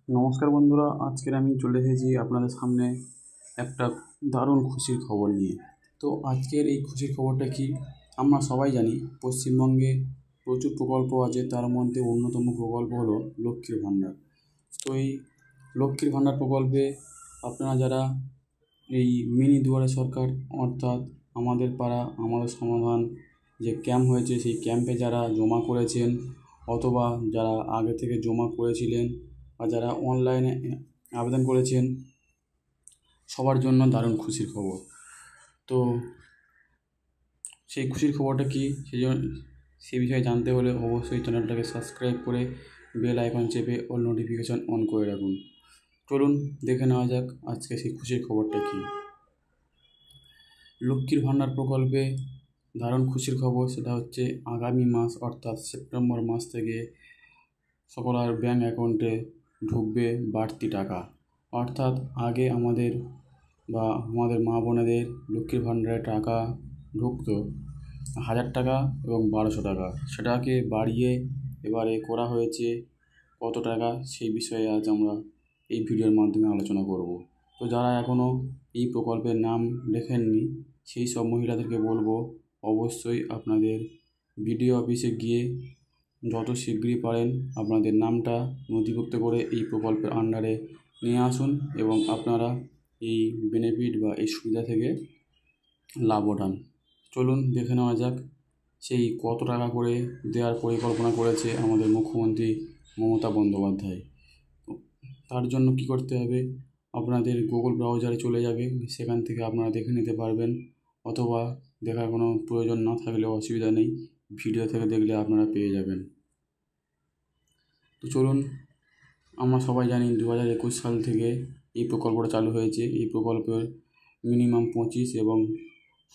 নমস্কার বন্ধুরা, আজকের আমি চলে এসেছি আপনাদের সামনে একটা দারুণ খুশির খবর নিয়ে। তো আজকের এই খুশির খবরটা কি? আমরা সবাই জানি পশ্চিমবঙ্গে প্রচুর প্রকল্প আছে, তার মধ্যে অন্যতম প্রকল্প হলো লক্ষ্মীর ভাণ্ডার। তো এই লক্ষ্মীর ভাণ্ডার প্রকল্পে আপনারা যারা এই মিনি দুয়ারে সরকার অর্থাৎ আমাদের পাড়া আমাদের সমাধান যে ক্যাম্প হয়েছে, সেই ক্যাম্পে যারা জমা করেছেন অথবা যারা আগে থেকে জমা করেছিলেন বা যারা অনলাইনে আবেদন করেছেন, সবার জন্য দারুণ খুশির খবর। তো সেই খুশির খবরটা কী, সেই বিষয়ে জানতে হলে অবশ্যই চ্যানেলটাকে সাবস্ক্রাইব করে বেল আইকন চেপে অল নোটিফিকেশান অন করে রাখুন। চলুন দেখে নেওয়া যাক আজকে সেই খুশির খবরটা কী। লক্ষ্মীর ভাণ্ডার প্রকল্পে দারুণ খুশির খবর, সেটা হচ্ছে আগামী মাস অর্থাৎ সেপ্টেম্বর মাস থেকে সকলের ব্যাঙ্ক অ্যাকাউন্টে ঢুকবে বাড়তি টাকা। অর্থাৎ আগে আমাদের মা বোনেদের লক্ষ্মীর ভাণ্ডারে টাকা ঢুকতো 1000 টাকা এবং 1200 টাকা, সেটাকে বাড়িয়ে এবারে করা হয়েছে কত টাকা, সেই বিষয়ে আজ আমরা এই ভিডিওর মাধ্যমে আলোচনা করব। তো যারা এখনও এই প্রকল্পের নাম লেখেননি, সেই সব মহিলাদেরকে বলবো অবশ্যই আপনাদের বিডিও অফিসে গিয়ে যত শীঘ্রই পারেন আপনাদের নামটা নথিভুক্ত করে এই প্রকল্পের আন্ডারে নিয়ে আসুন এবং আপনারা এই বেনিফিট বা এই সুবিধা থেকে লাভ ওঠান। চলুন দেখে নেওয়া যাক সেই কত টাকা করে দেওয়ার পরিকল্পনা করেছে আমাদের মুখ্যমন্ত্রী মমতা বন্দ্যোপাধ্যায়। তার জন্য কি করতে হবে, আপনাদের গুগল ব্রাউজারে চলে যাবে, সেখান থেকে আপনারা দেখে নিতে পারবেন, অথবা দেখার কোনো প্রয়োজন না থাকলেও অসুবিধা নেই, ভিডিও থেকে দেখলে আপনারা পেয়ে যাবেন। তো চলুন, আমরা সবাই জানি 2021 সাল থেকে এই প্রকল্পটা চালু হয়েছে। এই প্রকল্পের মিনিমাম 25 এবং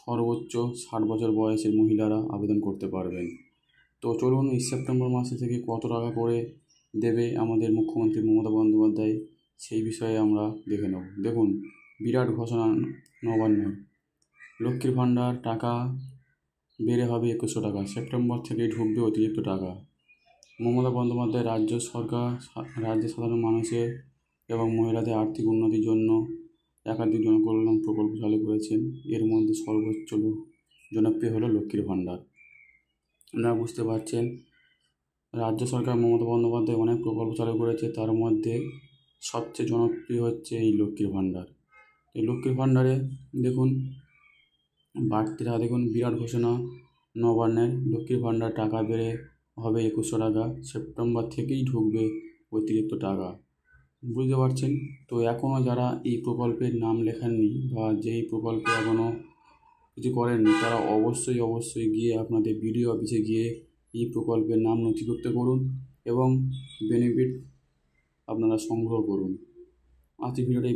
সর্বোচ্চ 60 বছর বয়সের মহিলারা আবেদন করতে পারবেন। তো চলুন এই সেপ্টেম্বর মাসে থেকে কত টাকা করে দেবে আমাদের মুখ্যমন্ত্রী মমতা বন্দ্যোপাধ্যায়, সেই বিষয়ে আমরা দেখে নেব। দেখুন, বিরাট ঘোষণা নবান্নের। লক্ষ্মীর ভাণ্ডার টাকা বেড়ে হবে 2100 টাকা, সেপ্টেম্বর থেকে ঢুকবে অতিরিক্ত টাকা। মমতা বন্দ্যোপাধ্যায় রাজ্য সাধারণ মানুষের এবং মহিলাদের আর্থিক উন্নতির জন্য একাধিক জনকল্যাণ প্রকল্প চালু করেছেন। এর মধ্যে সর্বোচ্চ জনপ্রিয় হলো লক্ষ্মীর ভাণ্ডার। আপনারা বুঝতে পারছেন, রাজ্য সরকার মমতা বন্দ্যোপাধ্যায় অনেক প্রকল্প চালু করেছে, তার মধ্যে সবচেয়ে জনপ্রিয় হচ্ছে এই লক্ষ্মীর ভাণ্ডার। এই লক্ষ্মীর ভাণ্ডারে দেখুন বাড়তি টাকা, দেখুন বিরাট ঘোষণা নবান্নের। লক্ষ্মীর ভাণ্ডার টাকা বেড়ে হবে 2100 টাকা, সেপ্টেম্বর থেকেই ঢুকবে অতিরিক্ত টাকা। বুঝতে পারছেন? তো এখনও যারা এই প্রকল্পের নাম লেখাননি বা যেই প্রকল্পে এখনও কিছু করেননি, তারা অবশ্যই গিয়ে আপনাদের বিডিও অফিসে গিয়ে এই প্রকল্পের নাম নথিভুক্ত করুন এবং বেনিফিট আপনারা সংগ্রহ করুন। আজকের ভিডিওটা